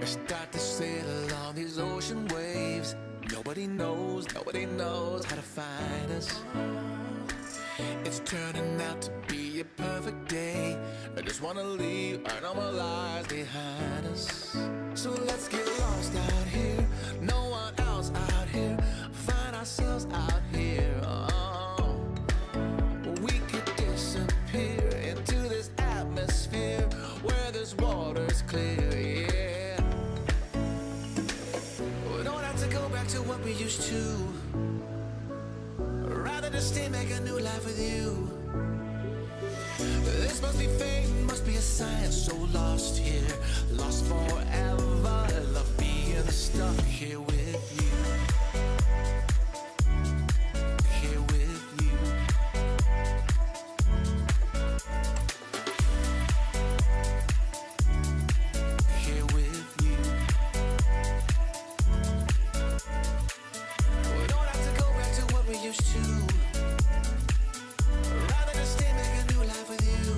I start to sail on these ocean waves. Nobody knows how to find us. It's turning out to be a perfect day. I just wanna leave our normal lives behind us. So let's get lost out here, no one else out here. Find ourselves out here. Oh, we could disappear into this atmosphere where this water's clear, yeah. We don't have to go back to what we used to. Rather just stay, make a new life with you. This must be fate, must be a sign. So lost here, lost forever. Love being stuck here with you. Here with you. Here with you. We don't have to go back to what we used to. Rather just stay, make a new life with you.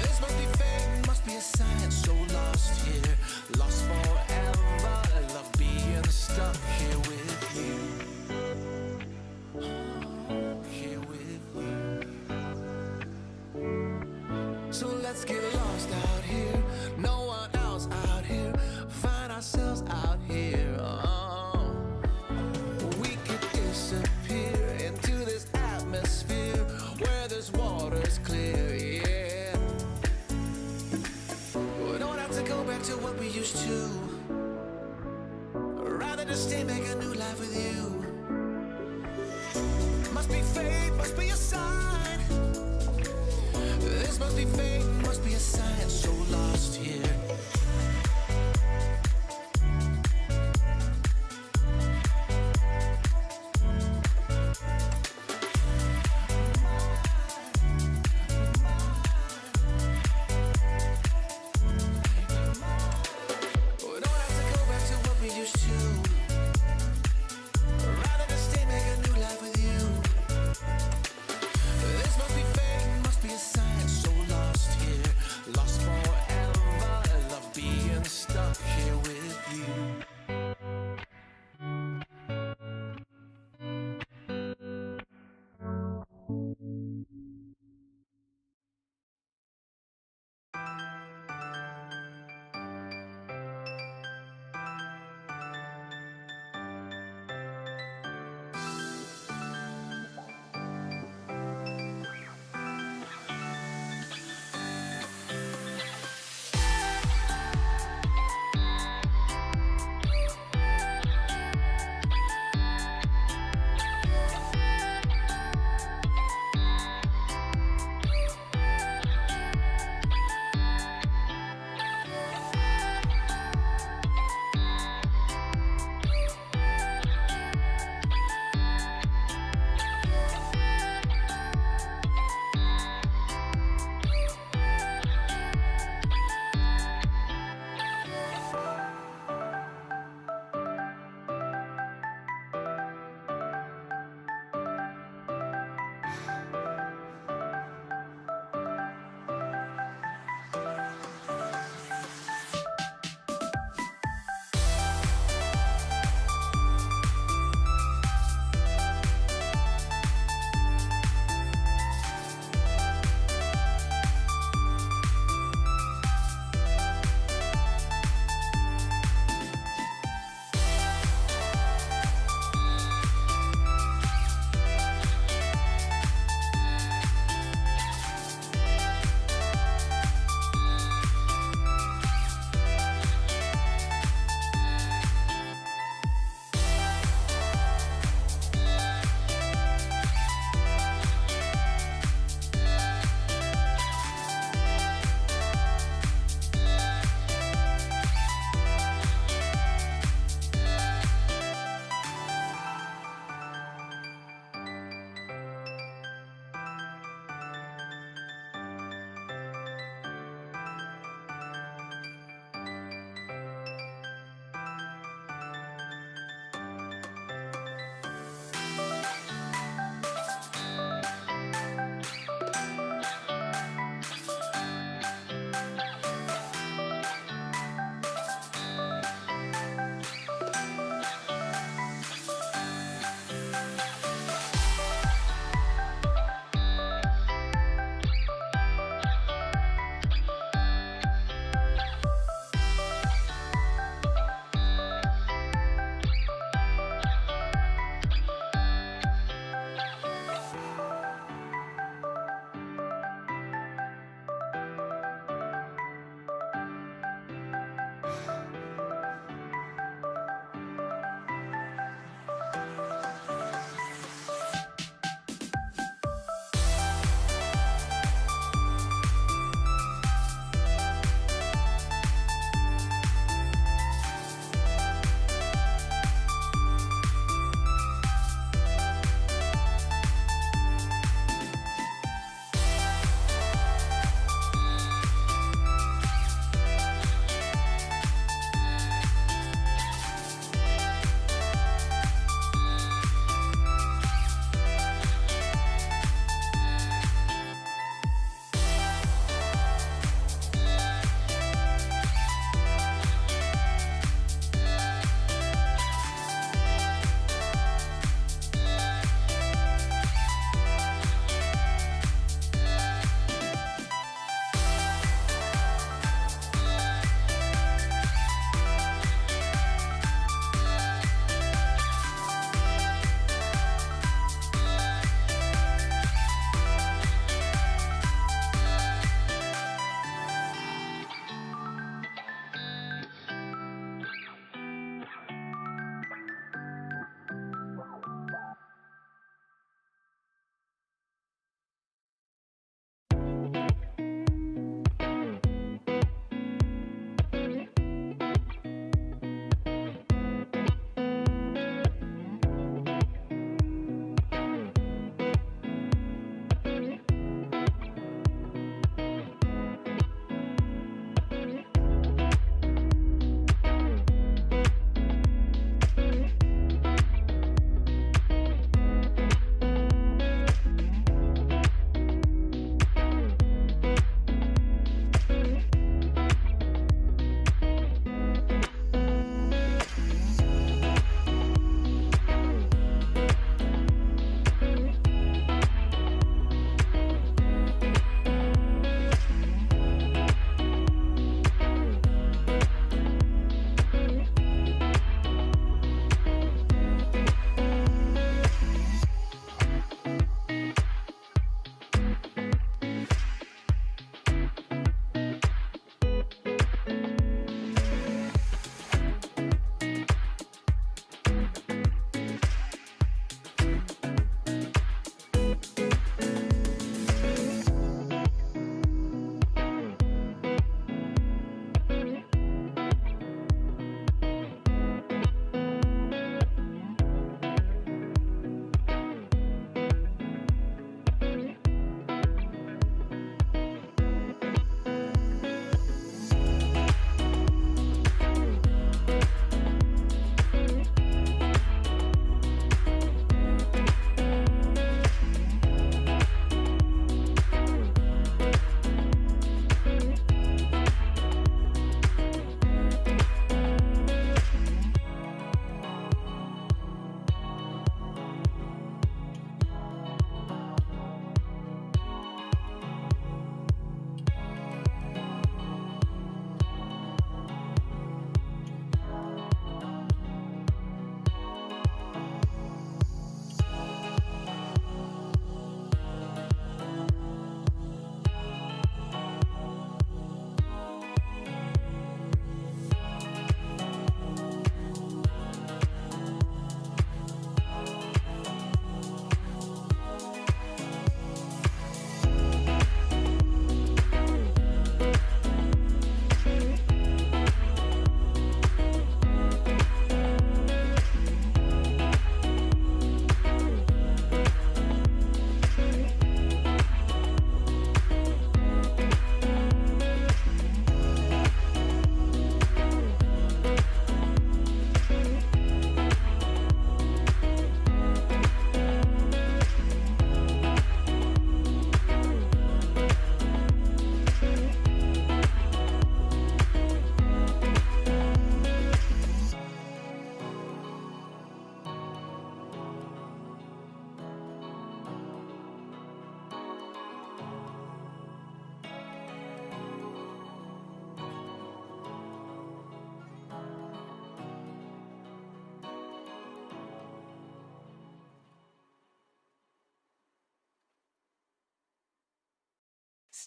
This must be fate, must be a sign. So lost here, lost forever. Love being stuck here with you. Here with you. So let's get lost out here, no one else out here. Find ourselves out here. Oh, we could disappear into this atmosphere where this water's clear, yeah. We don't have to go back to what we used to. Rather just stay, make a new life with you. Must be fate, must be a sign. This must be fate, must be a sign. So lost here. We don't have to go back to what we used to. Rather just stay, make a new life with you. This must be fate, must be a sign. So lost here, lost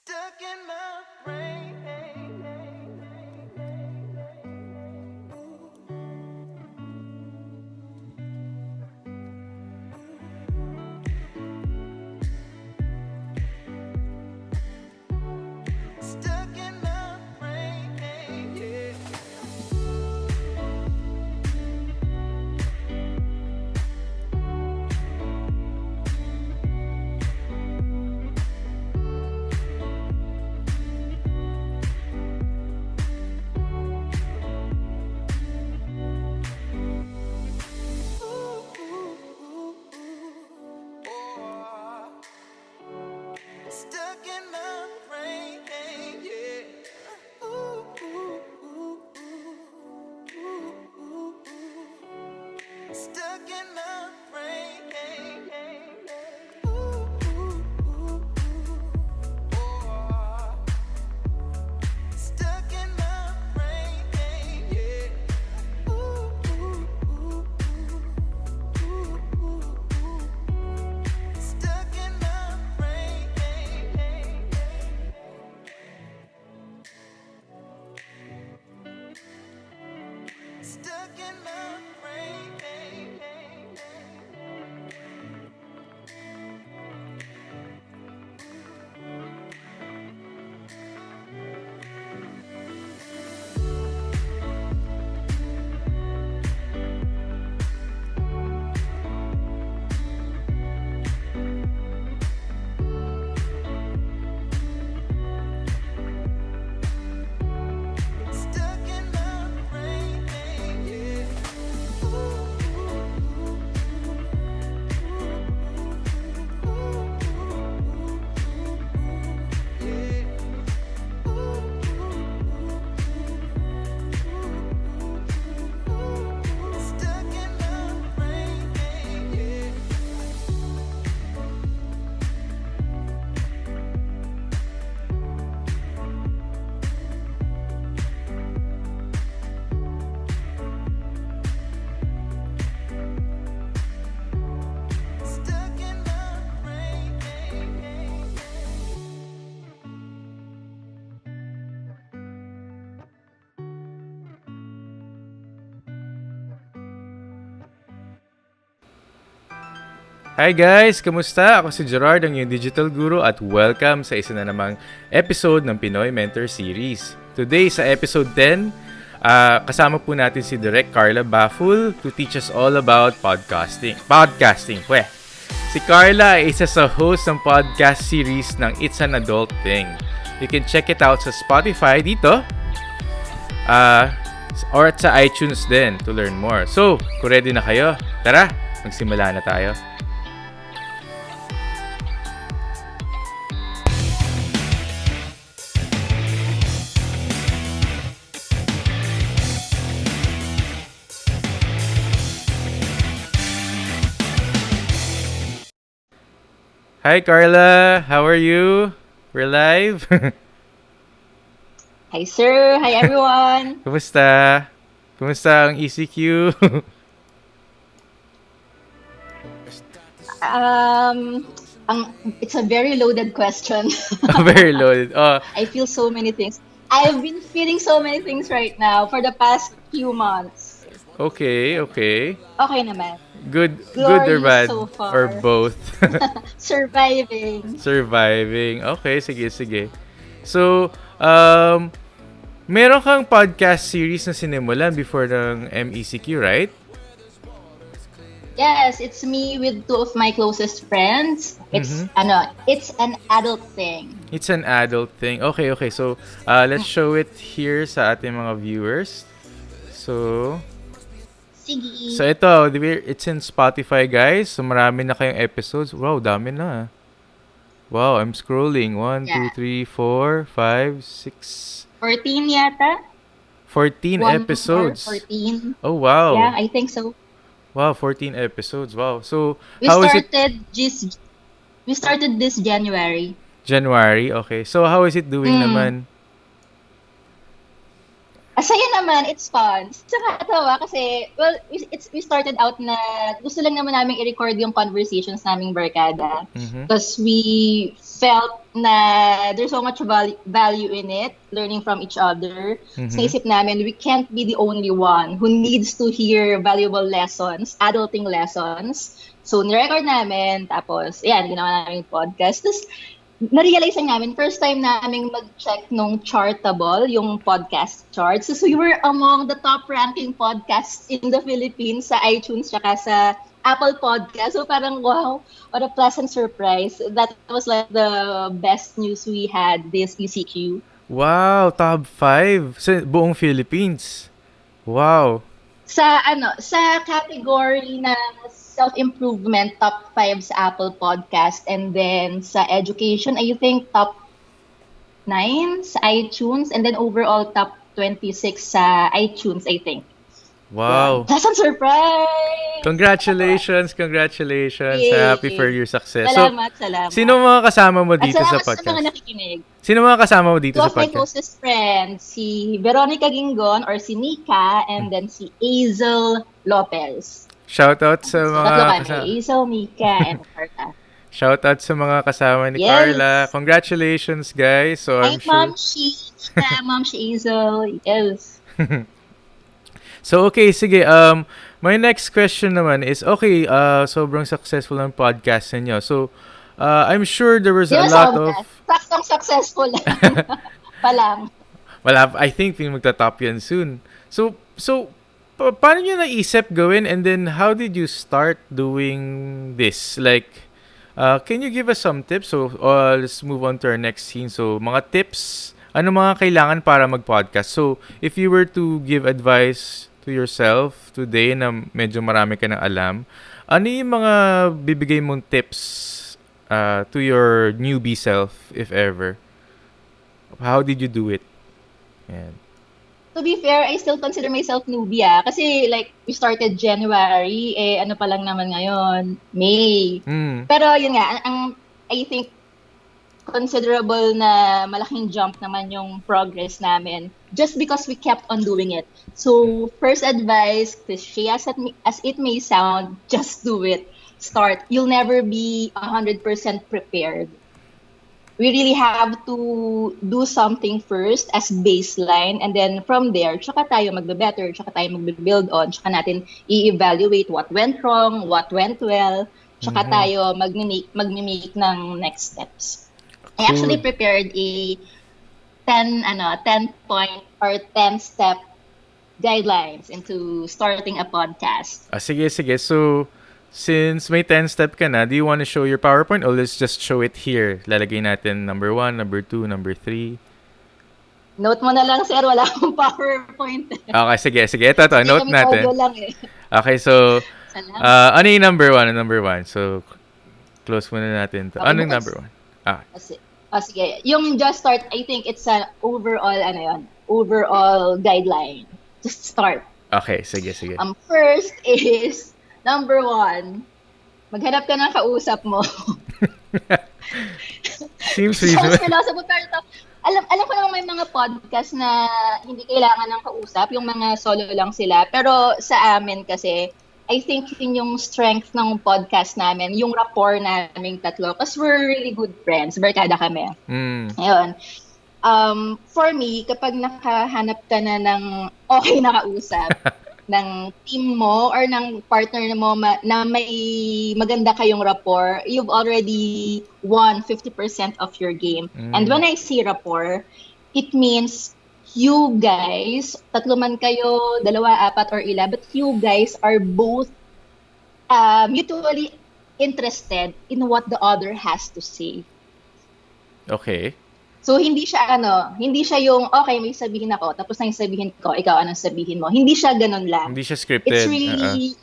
Stuck in my brain. Stuck in my brain. Yeah. Stuck in my brain, yeah. Stuck in my brain, stuck in my brain, yeah. Stuck in my brain. Stuck in my brain. Stuck in my brain, yeah. Stuck in my brain, yeah. Stuck in my brain. Hi guys! Kamusta? Ako si Gerard, ang iyong digital guru at welcome sa isa na namang episode ng Pinoy Mentor Series. Today sa episode 10, kasama po natin si Direk Carla Baful to teach us all about podcasting. Si Carla ay isa sa host ng podcast series ng It's an Adult Thing. You can check it out sa Spotify dito or sa iTunes din to learn more. So, kung ready na kayo, tara, magsimula na tayo. Hi Carla, how are you? We're live. Hi sir, hi everyone. Kumusta? Kumusta ang ECQ? It's a very loaded question. Very loaded. Oh, I feel so many things. I've been feeling so many things right now for the past few months. okay. Okay naman. Good or Glorious bad? so far. Or both? Surviving. Surviving. Okay, sige. So, meron kang podcast series na sinimulan before ng MECQ, right? Yes, it's me with two of my closest friends. It's an adult thing. It's an adult thing. Okay. So, let's show it here sa ating mga viewers. So, Sige. So ito, it's in Spotify guys. So marami na kayong episodes. Wow, dami na. Wow, I'm scrolling. 1, 2, 3, 4, 5, 6. 14 yata? 14 episodes. 14. Oh, wow. Yeah, I think so. Wow, 14 episodes. Wow. So, We how is it? We started this January. January, okay. So, how is it doing naman? Asaya naman, it's fun. Saka katawa kasi, well, we started out na gusto lang naman namin i-record yung conversations naming barkada. Because we felt na there's so much value in it, learning from each other. So naisip namin, we can't be the only one who needs to hear valuable lessons, adulting lessons. So nirecord namin, tapos yan, ginawa namin yung podcast. Tapos na-realize namin, first time namin mag-check nung Chartable, yung podcast charts. So we were among the top-ranking podcasts in the Philippines sa iTunes tsaka sa Apple Podcast. So parang, wow, what a pleasant surprise. That was like the best news we had this ECQ. Wow, top 5 sa buong Philippines. Wow. Sa category na self-improvement, top 5 sa Apple Podcast, and then sa education, I think top 9 sa iTunes, and then overall top 26 sa iTunes, I think. Wow. That's a surprise! Congratulations. Yay. Happy for your success. Salamat. Sino mga kasama mo At dito sa salamat sa mga podcast? nakikinig. Sino mga kasama mo dito Two sa of my podcast? closest friends, si Veronica Gingon or si Nika, and then si Hazel Lopez. Shoutout sa mga Tatlo kami, kasama. Hazel, Mika, and Carla. Shoutout sa mga kasama ni Yes. Carla. Congratulations, guys. So Ay, I'm sure. Ma'am she Hazel, yes. So okay, sige. My next question naman is okay, sobrang successful ang podcast niyo. So I'm sure there was a lot of Saktong successful lang. Palang. Well, I think magta-top yan soon. So paano niyo naisip gawin, and then how did you start doing this? Like can you give us some tips? So let's move on to our next scene. So mga tips, ano mga kailangan para mag-podcast? So if you were to give advice to yourself today na medyo marami ka nang alam, ano yung mga bibigay mong tips to your newbie self, if ever? How did you do it? Yan. To be fair, I still consider myself newbie kasi like we started January, ano pa lang naman ngayon, May. Pero yun nga, I think considerable na malaking jump naman yung progress namin just because we kept on doing it. So first advice, cliche as it may sound, just do it. Start. You'll never be 100% prepared. We really have to do something first as baseline, and then from there, tsaka tayo magbe-better, tsaka tayo magbe-build on, tsaka natin i-evaluate what went wrong, what went well, tsaka tayo mag-make ng next steps. I actually prepared a 10-point or 10-step guidelines into starting a podcast. Sige. So, since may 10-step ka na, do you want to show your PowerPoint, or let's just show it here? Lalagay natin number 1, number 2, number 3. Note mo na lang, sir. Wala akong PowerPoint. Okay, sige. Ito, note natin. Audio lang eh. Okay, so, Salamat. ano yung number 1? So, close muna natin to. Okay, Anong bukas. number 1? Sige. Yung just start, I think it's an overall guideline. Just start. Okay, sige. First is, number 1, maghanap ka ng kausap mo. Seems Sounds reasonable. philosophical, pero alam ko naman may mga podcast na hindi kailangan ng kausap, yung mga solo lang sila. Pero sa amin kasi, I think yun yung strength ng podcast namin, yung rapport naming tatlo. Kasi we're really good friends, barkada kami. Ayun. For me, kapag nakahanap ka na ng okay na kausap, ng team mo or ng partner mo na may maganda kayong rapport, you've already won 50% of your game. And when I say rapport, it means you guys, tatlo man kayo, 2, 4, or 11, but you guys are both mutually interested in what the other has to say. Okay. So hindi siya yung okay, may sabihin ako, tapos nang sabihin ko, ikaw anong sabihin mo. Hindi siya ganun lang. Hindi siya scripted. It's really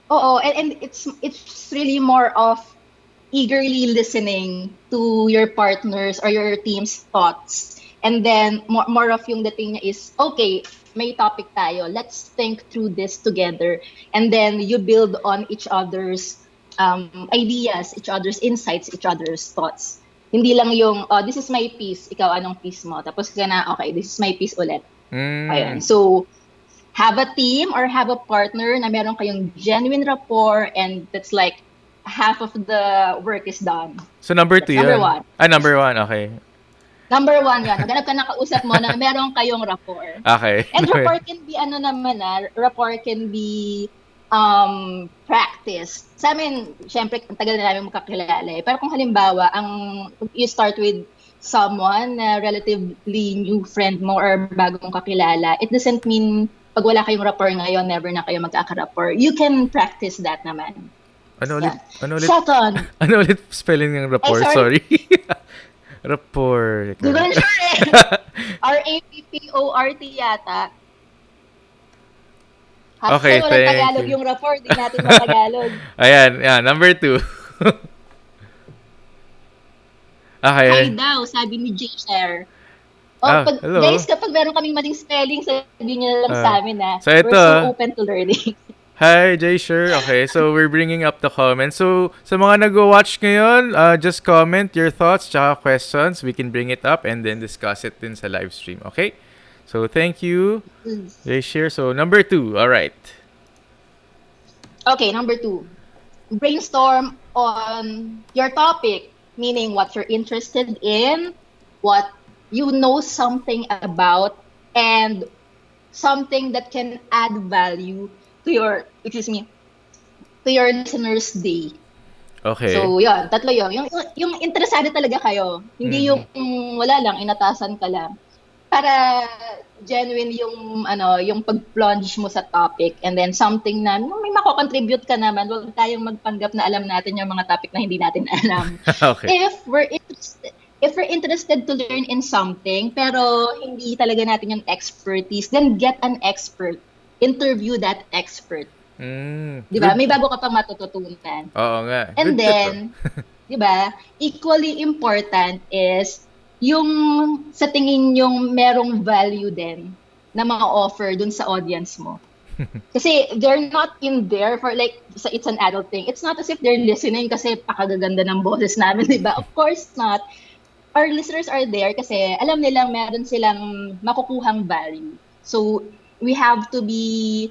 and it's really more of eagerly listening to your partners or your team's thoughts. And then more of yung dating niya is, okay, may topic tayo. Let's think through this together. And then you build on each other's ideas, each other's insights, each other's thoughts. Hindi lang yung, this is my piece, ikaw anong piece mo. Tapos ka na, okay, this is my piece ulit. Ayun. So, have a team or have a partner na meron kayong genuine rapport, and that's like half of the work is done. So, number That's 2 number yun. 1. Number 1. Okay. Number 1 yan. Maghanap ka ng kausap mo na meron kayong rapport. Okay. And rapport can be, rapport can be practice. Sa amin, syempre, ang tagal na namin magkakilala eh. Pero kung halimbawa, you start with someone na relatively new friend mo or bago mong kakilala, it doesn't mean pag wala kayong rapport ngayon, never na kayo magkaka-rapport. You can practice that naman. Ano ulit? Ano ulit? Second. Ano ulit spelling ng rapport? Ay, Sorry. Rapport. Di ko na sure eh. R-A-P-P-O-R-T yata. Okay, Kasi walang thank Tagalog you. yung rapport. Di natin matagalog. Ayan, number 2. Okay. Hi daw, sabi ni J-Share. Hello. Guys, kapag meron kaming maling spelling, sabihin niyo lang sa amin na So ito, we're so open to learning. Hi, Jay, sure. Okay, so we're bringing up the comments. So, sa mga nag-watch ngayon, just comment your thoughts tsaka questions. We can bring it up and then discuss it din sa live stream. Okay? So, thank you, Jay, share. So, number 2. All right. Okay, number 2. Brainstorm on your topic, meaning what you're interested in, what you know something about, and something that can add value to your listeners' day. Okay. So, yun. Tatlo yun. Yung interesado talaga kayo. Hindi yung wala lang, inatasan ka lang. Para genuine yung pag-plunge mo sa topic and then something na may mako-contribute ka naman. Huwag tayong magpanggap na alam natin yung mga topic na hindi natin alam. Okay. If we're interested to learn in something pero hindi talaga natin yung expertise, then get an expert. Interview that expert. Di ba? May bago ka pang matututunan. Oo nga. And Good then, tip, di ba, equally important is yung sa tingin yung merong value din na ma-offer dun sa audience mo. Kasi they're not in there for like, it's an adult thing. It's not as if they're listening kasi pakagaganda ng boses namin, di ba? Of course not. Our listeners are there kasi alam nilang meron silang makukuhang value. So, we have to be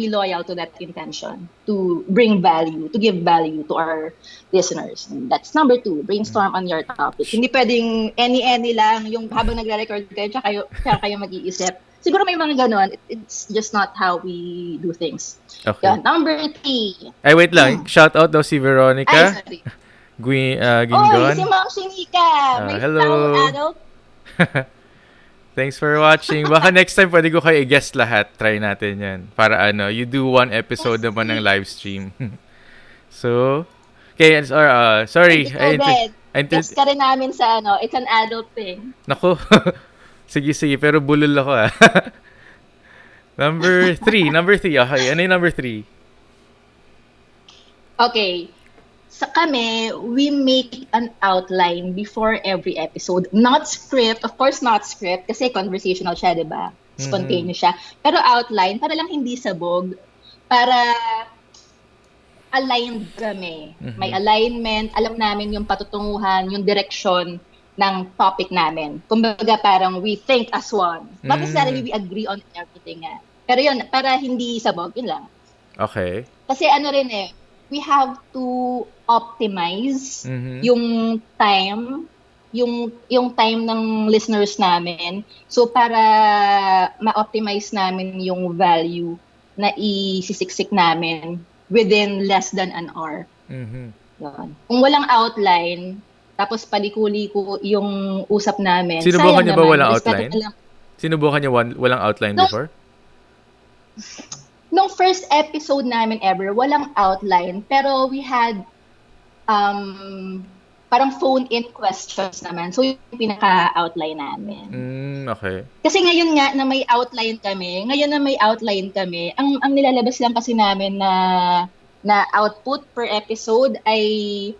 loyal to that intention to bring value, to give value to our listeners. And that's number 2, brainstorm on your topic. Hindi pwedeng any lang yung habang nagre-record kayo tsaka kayo mag-iisip. Siguro may mga ganon. It's just not how we do things. Okay. Yan. Number 3. Ay, wait lang. Shout out daw si Veronica. Ay, sorry. Gingon. Si Ma'am Shinika. May hello. adult. Thanks for watching. Baka next time pwede ko kayo i-guest lahat. Try natin yan. Para you do one episode naman ng live stream. So, okay, sorry. Guest ka rin namin sa it's an adult thing. Naku. Sige. Pero bulol ako Number 3. Okay, ano yung number 3? Okay. Sa kami, we make an outline before every episode. Not script, of course not script, kasi conversational siya, di ba? Spontaneous siya. Pero outline, para lang hindi sabog, para aligned kami. May alignment, alam namin yung patutunguhan, yung direction ng topic namin. Kumbaga parang we think as one. Not necessarily we agree on everything. Pero yun, para hindi sabog, yun lang. Okay. Kasi we have to optimize yung time, yung time ng listeners namin. So, para ma-optimize namin yung value na isisiksik namin within less than an hour. Yan. Kung walang outline, tapos palikuli-ko yung usap namin. Sinubukan niyo ba naman, walang outline? Sinubukan niyo walang outline before? Nung first episode namin ever, walang outline. Pero we had parang phone-in questions naman. So, yung pinaka-outline namin. Okay. Kasi ngayon nga na may outline kami, ang nilalabas lang kasi namin na output per episode ay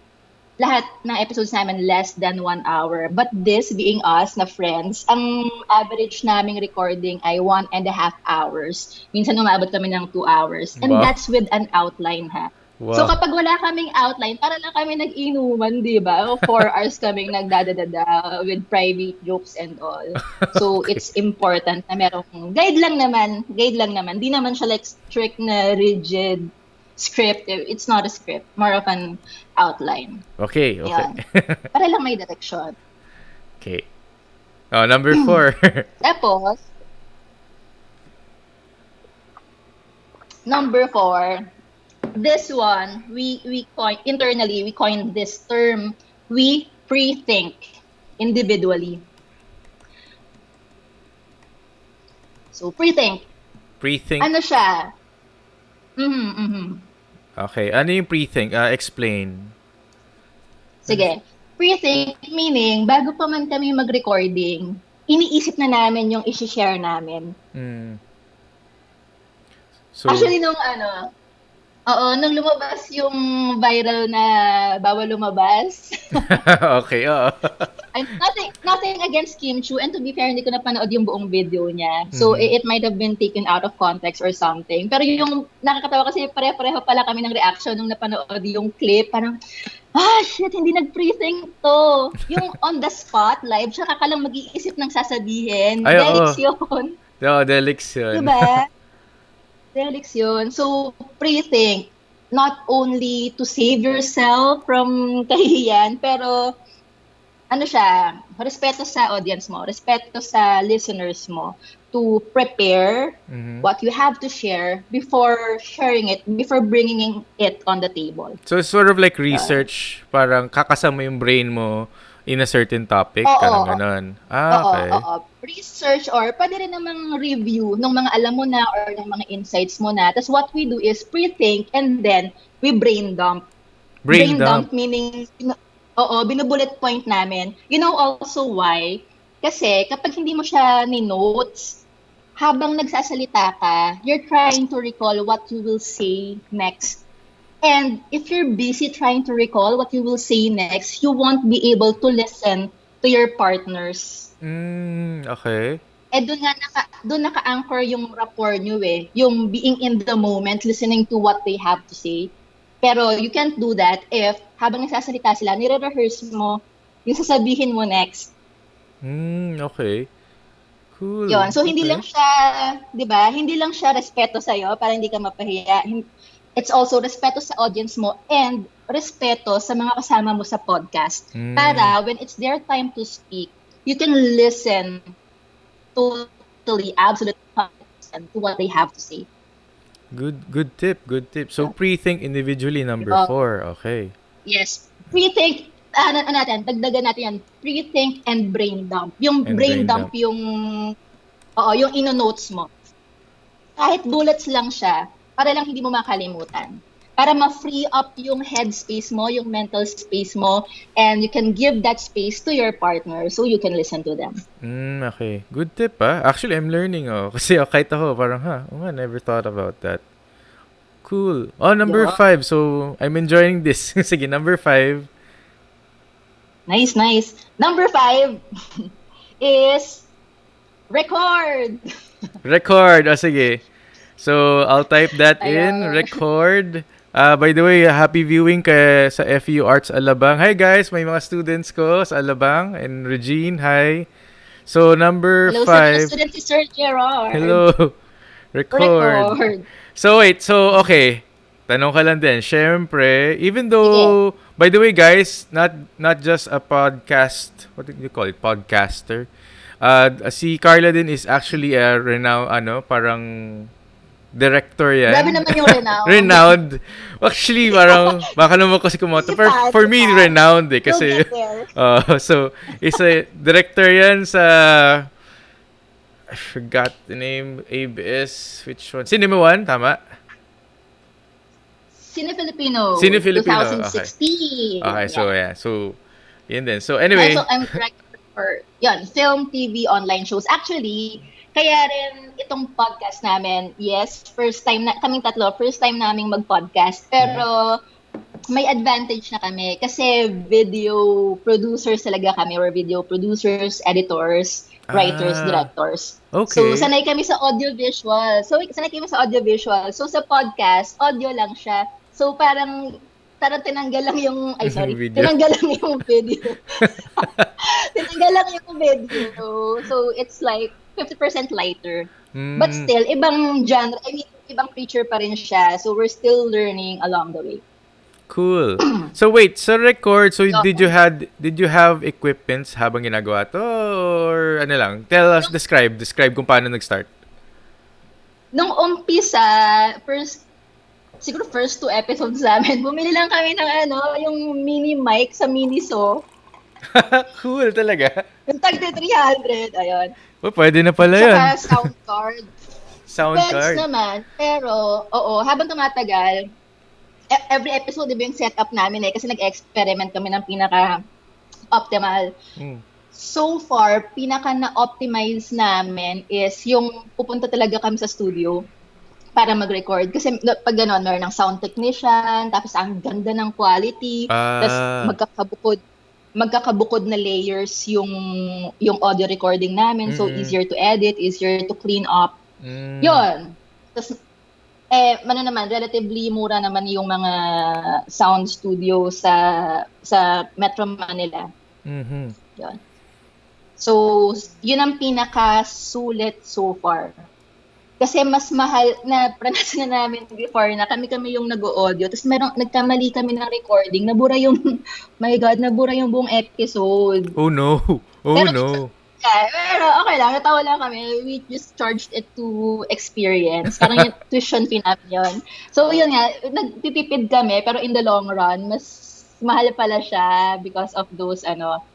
lahat ng episodes namin less than 1 hour. But this, being us na friends, ang average naming recording ay 1.5 hours. Minsan umabot kami ng 2 hours. And that's with an outline, ha? Wow. So kapag wala kaming outline, para lang kami nag-inuman, di ba? 4 hours kaming nagdadadada with private jokes and all. So Okay. it's important na merong guide lang naman. Di naman siya like strict na rigid script. It's not a script, more of an outline. Okay. Yan. Para lang may direction. Okay. Oh, number 4. Tapos, number 4, this one, we coined this term. We pre-think individually. So, pre-think. Pre-think. Ano siya? Okay. Ano yung pre-think? Explain. Sige. Pre-think meaning, bago pa man kami mag-recording, iniisip na namin yung isi-share namin. So, Actually, nung lumabas yung viral na bawal lumabas. okay, oo. Nothing against Kim Chu, and to be fair, hindi ko napanood yung buong video niya. So, it might have been taken out of context or something. Pero yung nakakatawa kasi pare-pareho pala kami ng reaction nung napanood yung clip. Parang, shit, hindi nag-pre-think to. Yung on the spot, live, siya ka lang mag-iisip ng sasabihin. Ay, Delix oo. yun. Oo, delix yun. Diba? Delix yun. So, pre-think. Not only to save yourself from kahihiyan, pero ano siya, respeto sa audience mo, respeto sa listeners mo, to prepare what you have to share before sharing it, before bringing it on the table. So, it's sort of like research, parang kakasama yung brain mo in a certain topic, parang ganon. Okay. Oo. Research or pwede rin namang review ng mga alam mo na or ng mga insights mo na. Tapos what we do is pre-think and then we brain dump. Brain dump meaning, binubullet point namin. You know also why? Kasi kapag hindi mo siya ni-notes, habang nagsasalita ka, you're trying to recall what you will say next. And if you're busy trying to recall what you will say next, you won't be able to listen to your partners. Okay. Doon naka-anchor yung rapport nyo yung being in the moment, listening to what they have to say. Pero you can't do that if habang nagsasalita sila, nire-rehearse mo yung sasabihin mo next. Okay. Cool. Yun. So, hindi lang siya, di ba? Hindi lang siya respeto sa'yo para hindi ka mapahiya. It's also respeto sa audience mo and respeto sa mga kasama mo sa podcast. Para when it's their time to speak, you can listen totally, absolutely to what they have to say. Good tip. So, pre-think individually, number 4. Okay. Yes. Pre-think, dagdagan natin yan. Pre-think and brain dump. Yung And brain brain dump, dump. yung ino-notes mo. Kahit bullets lang siya, para lang hindi mo makalimutan. Para ma-free up yung headspace mo, yung mental space mo, and you can give that space to your partner so you can listen to them. Okay. Good tip, Actually, I'm learning, Kasi kahit ako, parang, I never thought about that. Cool. Oh, number 5. So, I'm enjoying this. Sige, number 5. Nice. Number 5 is record. Record. Sige. So, I'll type that in. Record. By the way, happy viewing sa FU Arts Alabang. Hi guys, may mga students ko sa Alabang and Regine, hi. So, number 5. Hello, student si Sir Gerard. Hello. Record. So, wait. So, okay. Tanong ka lang din. Syempre, even though, by the way guys, not just a podcast, what do you call it? Podcaster. Si Carla din is actually a renowned, parang director yan. Grabe naman yung renowned. Renowned. Actually, parang, baka naman kasi kumoto. For me, renowned kasi, so, isa, director yan sa, I forgot the name, ABS, which one? Cinema One, tama? Cine Filipino. 2016. Okay, so, yeah. So, yun din. So, anyway. Also, I'm director for, film, TV, online shows. Actually, kaya rin itong podcast namin, yes, first time naming mag-podcast. Pero may advantage na kami kasi video producers talaga kami. We're video producers, editors, writers, directors. Okay. So, sanay kami sa audiovisual. So, sa podcast, audio lang siya. So, parang tinanggal lang yung, tinanggal lang yung video. Tinanggal lang yung video. So, it's like 50% lighter. But still, ibang genre. I mean, ibang creature pa rin siya. So we're still learning along the way. Cool. So wait, sa record, so So, did you have equipments habang ginagawa to or ano lang? Tell us, describe kung paano nag-start. nung umpisa, siguro first 2 episodes namin, bumili lang kami ng yung mini mic sa Miniso. Cool talaga. Yung tagde 300, ayun. Oh, pwede na pala yun. Tsaka sound card. Sound Pwede card. naman, pero, habang tumatagal, every episode, diba yung setup namin kasi nag-experiment kami ng pinaka-optimal. So far, pinaka-na-optimize namin is yung pupunta talaga kami sa studio para mag-record. Kasi pag gano'n, meron ng sound technician, tapos ang ganda ng quality, tapos magkakabukod na layers yung audio recording namin. So, easier to edit, easier to clean up. Yun. Tapos, relatively mura naman yung mga sound studio sa Metro Manila. Yun. So, yun ang pinaka-sulit so far. Kasi mas mahal na pranasan na namin before na kami yung nag-audio. Tapos nagkamali kami ng recording. Nabura yung, my God, nabura yung buong episode. Oh no. Pero okay lang, natawa lang kami. We just charged it to experience. Parang yung tuition fee namin yun. So yun nga, nagtitipid kami, pero in the long run, mas mahal pala siya because of those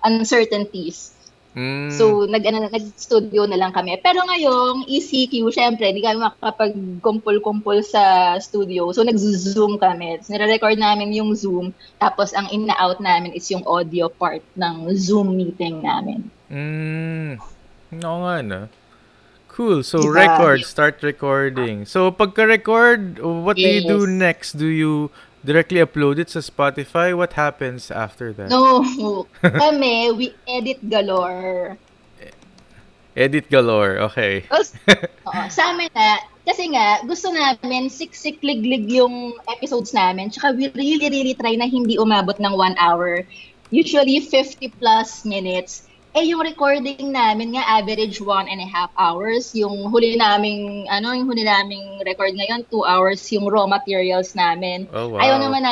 uncertainties. So nag-studio na lang kami. Pero ngayong ECQ, syempre, hindi kami makapag-kumpul-kumpul sa studio. So nag-zoom kami. So, nire-record namin yung Zoom, tapos ang in-out namin is yung audio part ng Zoom meeting namin. Oo nga na. Cool. So, Diba? start recording. So, pagka-record, what do you do next? Do you directly upload it sa Spotify? What happens after that? No. Kami, we edit galore. Edit galore. Okay. Sa amin kasi nga, gusto namin siksik-liglig yung episodes namin. Tsaka we really try na hindi umabot ng 1 hour. Usually 50 plus minutes. Yung recording namin nga average 1.5 hours. Yung huli naming record ngayon 2 hours yung raw materials namin. Oh, wow. Ayaw naman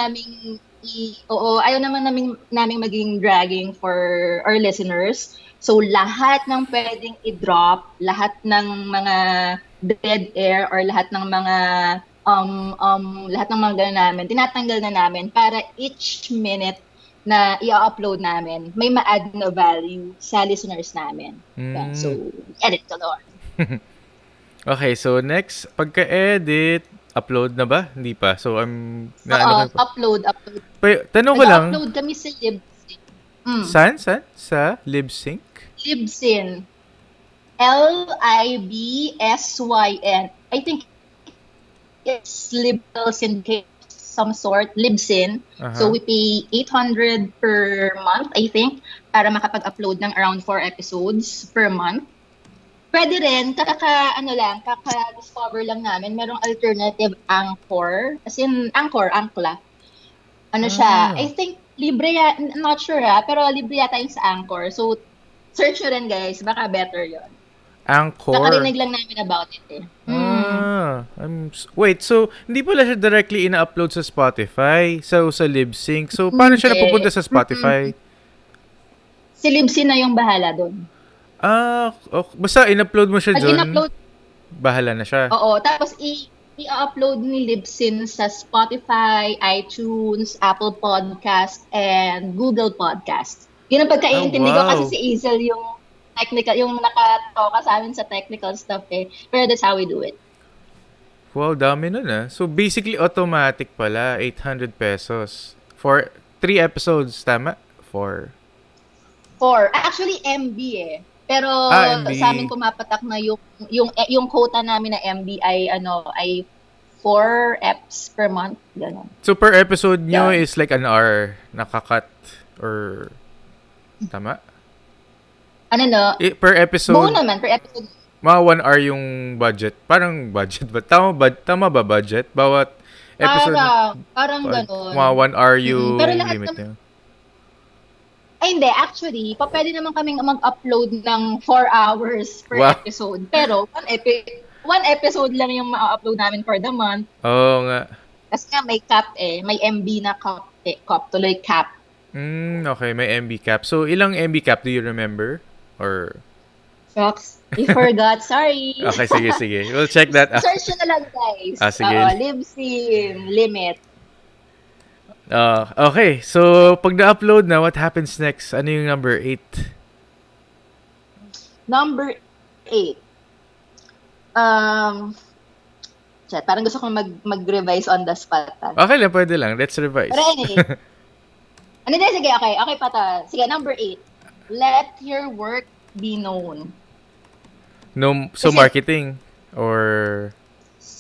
naming maging dragging for our listeners. So lahat ng pwedeng i-drop, lahat ng mga dead air or lahat ng mga gano'n namin, tinatanggal na namin para each minute na i-upload namin, may ma-add na value sa listeners namin. Yeah, so, edit galore. Okay, so next, pagka-edit, upload na ba? Hindi pa. So, Upload. Tanong ko lang. Nag-upload kami sa Libsyn. Saan? Sa Libsync? Libsyn. Libsyn. I think it's Liberal Syndicate some sort, Libsyn. So we pay 800 per month, I think, para makapag-upload ng around 4 episodes per month. Pwede rin, kaka-discover lang namin, merong alternative Anchor, as in Ankla. Siya, I think, libre I'm not sure pero libre yata yung sa Anchor. So, search nyo rin guys, baka better yon. Anchor? Nakarinig lang namin about it Wait, so hindi pala siya directly ina-upload sa Spotify? So, sa Libsync? So, paano siya napupunta sa Spotify? Si Libsyn na yung bahala doon. Okay. Basta in-upload mo siya Pag dun, in-upload, bahala na siya. oo, tapos i-upload ni Libsyn sa Spotify, iTunes, Apple Podcast, and Google Podcast. Yun ang pagkaintindi ko kasi si Hazel yung technical, yung nakatoka sa amin sa technical stuff Pero that's how we do it. Wow, dami nun So, basically, automatic pala, 800 pesos. For 3 episodes, tama? 4. Actually, MB Pero MB. sa amin pumapatak na yung quota namin na MB ay 4 eps per month. Ganun. So, per episode nyo is like an hour nakakat or... Tama? Per episode... Buo naman, per episode. Mga 1 hour yung budget. Parang budget ba? Tama ba budget? Bawat episode... Parang ganun. Mga 1 hour yung Pero lahat limit nyo. Ay, hindi. Actually, pwede naman kaming mag-upload ng 4 hours per episode. Pero, one episode lang yung ma-upload namin for the month. Oo nga. Kasi nga may cap eh. May MB na cap eh. Cap, tuloy cap. Okay, may MB cap. So, ilang MB cap do you remember? Or... Shucks. We forgot. Sorry. Okay, sige. We'll check that out. Search nyo na lang, guys. Sige. Livestream limit. Okay, so pag na-upload na, what happens next? Ano yung number 8? Number 8. Parang gusto kong mag-revise on the spot. Okay lang, pwede lang. Let's revise. Pero anyway. Sige, okay. Okay pa to. Sige, number 8. Let your work be known. No, so marketing? Or...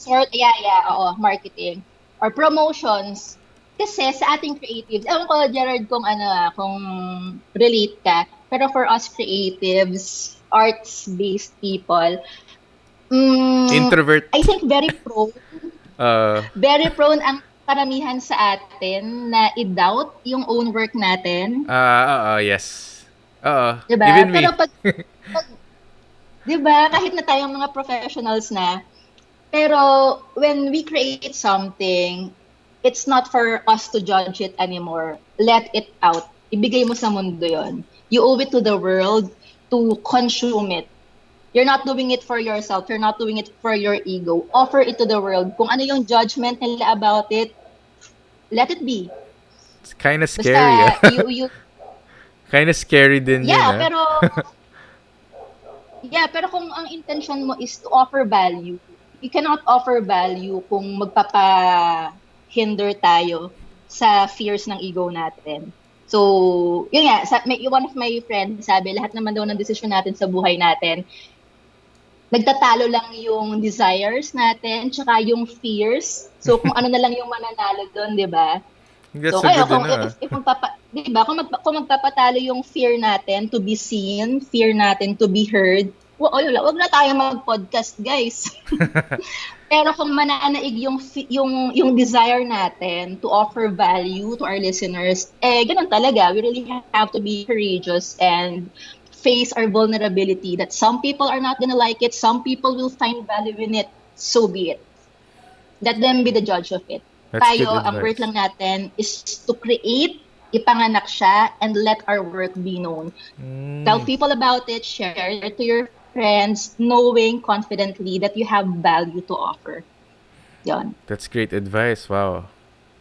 Oo, marketing. Or promotions. Kasi sa ating creatives, ewan ko, Gerard, kung relate ka, pero for us creatives, arts-based people, introvert. I think very prone ang karamihan sa atin na i-doubt yung own work natin. Yes. Diba? Even me. Pero pag diba, kahit na tayong mga professionals na, pero when we create something, it's not for us to judge it anymore. Let it out. Ibigay mo sa mundo yon. You owe it to the world to consume it. You're not doing it for yourself. You're not doing it for your ego. Offer it to the world. Kung ano yung judgment nila about it, let it be. It's kind of scary. Basta, you kind of scary din yeah, yun. Pero kung ang intention mo is to offer value, you cannot offer value kung magpapa-hinder tayo sa fears ng ego natin. So, yun nga, one of my friends sabi, lahat naman daw ng desisyon natin sa buhay natin, nagtatalo lang yung desires natin, tsaka yung fears. So, kung ano na lang yung mananalo doon, di ba? That's so, a good diba, kung magpapatalo yung fear natin to be seen, fear natin to be heard, wag na tayo mag-podcast, guys. Pero kung mananaig yung desire natin to offer value to our listeners, ganun talaga. We really have to be courageous and face our vulnerability that some people are not gonna like it, some people will find value in it, so be it. Let them be the judge of it. That's Tayo, good ang advice. work lang natin is to create, ipanganak siya, and let our work be known. Tell people about it, share it to your friends, knowing confidently that you have value to offer. Yon. That's great advice. Wow.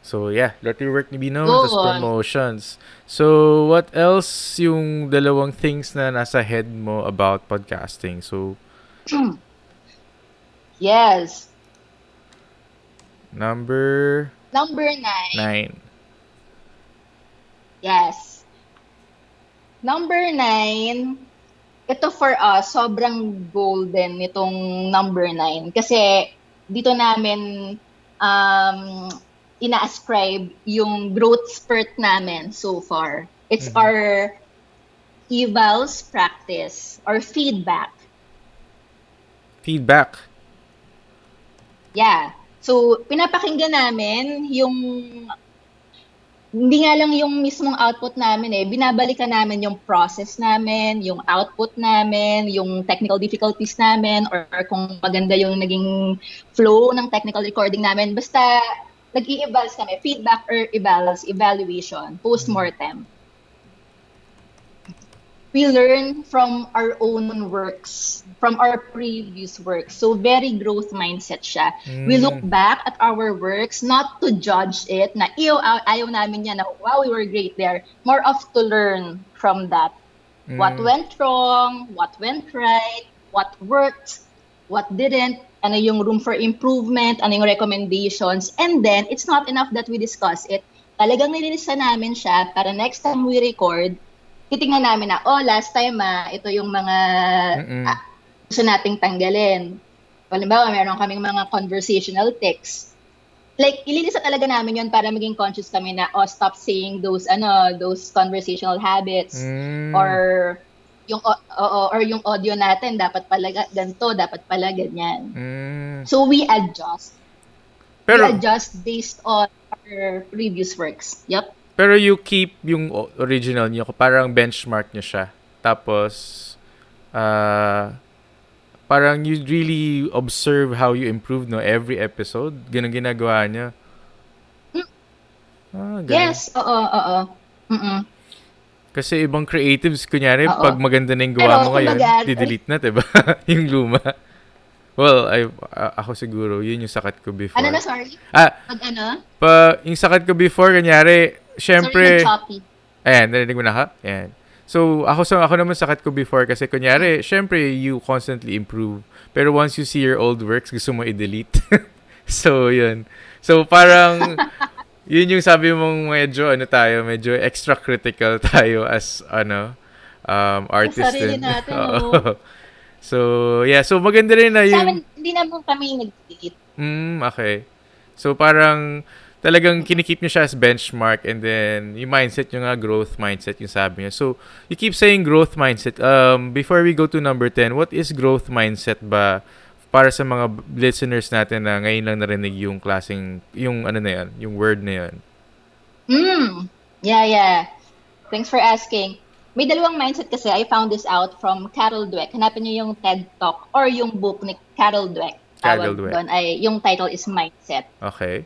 So, yeah. Let your work be known. Go Tas on. promotions. So, what else yung dalawang things na nasa head mo about podcasting? So, Yes. number Number 9. 9. Yes. Number 9, ito for us, sobrang golden itong number 9. Kasi dito namin ina-ascribe yung growth spurt namin so far. It's our evals practice or feedback. Feedback. Yeah. So, pinapakinggan namin yung hindi nga lang yung mismong output namin binabalikan namin yung process namin, yung output namin, yung technical difficulties namin, or kung maganda yung naging flow ng technical recording namin. Basta, nag-i-evals kami. Feedback or evals, evaluation, post-mortem. We learn from our own works, from our previous works. So, very growth mindset siya. We look back at our works, not to judge it, na ayaw namin yan, na wow, we were great there. More of to learn from that. What went wrong, what went right, what worked, what didn't, ano yung room for improvement, ano yung recommendations. And then, it's not enough that we discuss it. Talagang nililista namin siya para next time we record, titingnan namin na, last time ito yung mga gusto nating tanggalin. Halimbawa, meron kaming mga conversational texts. Like, ililisa talaga namin yun para maging conscious kami na, stop saying those conversational habits. Or yung audio natin, dapat pala ganito, dapat pala ganyan. So, we adjust. We adjust based on our previous works. Yep. Pero you keep yung original niyo, parang benchmark niyo siya. Tapos, parang you really observe how you improve, no? Every episode. Ganun ginagawa niya. Galing. Yes, oo. Mm-mm. Kasi ibang creatives, kunyari, Oo. pag maganda na yung gawa Pero, mo ngayon, kumbaga, di-delete na, diba? Yung luma. Well, ako siguro, yun yung sakat ko before. ano na, sorry? Ah, Pag ano? yung sakat ko before, kunyari, Sorry, syempre, nag-choppy. ayan, narinig mo na ha? Ayan. So, ako naman sakat ko before kasi kunyari, syempre, you constantly improve. Pero once you see your old works, gusto mo i-delete. So, yun. So, parang, yun yung sabi mong medyo extra critical tayo as, artist sarili din. natin, Oo. oh. So, yeah. So, maganda rin na Sa yung... amin, hindi naman kami nag-delete. Okay. So, parang talagang kinikip niyo siya as benchmark and then yung mindset niyo nga, growth mindset yung sabi niya. So, you keep saying growth mindset. Before we go to number 10, what is growth mindset ba para sa mga listeners natin na ngayon lang narinig yung yung ano na yan, yung word na yan? Yeah. Thanks for asking. May dalawang mindset kasi. I found this out from Carol Dweck. Hanapin niyo yung TED Talk or yung book ni Carol Dweck. Carol Dweck. Doon ay yung title is Mindset. Okay.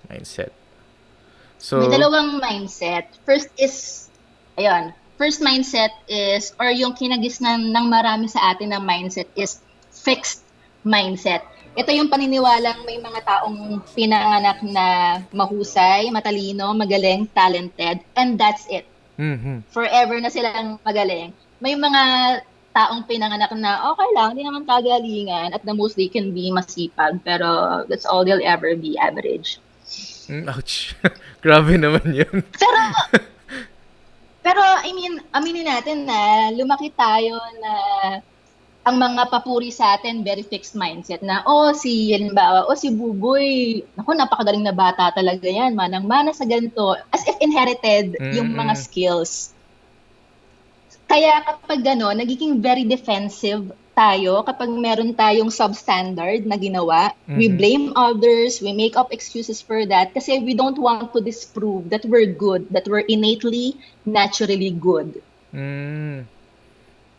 Mindset. So, May dalawang mindset. First mindset is, or yung kinagisnan ng marami sa atin ng mindset is fixed mindset. Ito yung paniniwalang may mga taong pinanganak na mahusay, matalino, magaling, talented, and that's it. Forever na silang magaling. May mga taong pinanganak na okay lang, hindi naman kagalingan, at the most they can be masipag, pero that's all they'll ever be, average. Ouch. Grabe naman yun. Pero I mean, aminin natin na lumaki tayo na ang mga papuri sa atin, very fixed mindset na, si Buboy, naku, napakagaling na bata talaga yan, manang-mana sa ganito, as if inherited yung mga skills. Kaya kapag gano'n, nagiging very defensive tayo kapag meron tayong substandard na ginawa. We blame others, we make up excuses for that kasi we don't want to disprove that we're good, that we're innately, naturally good.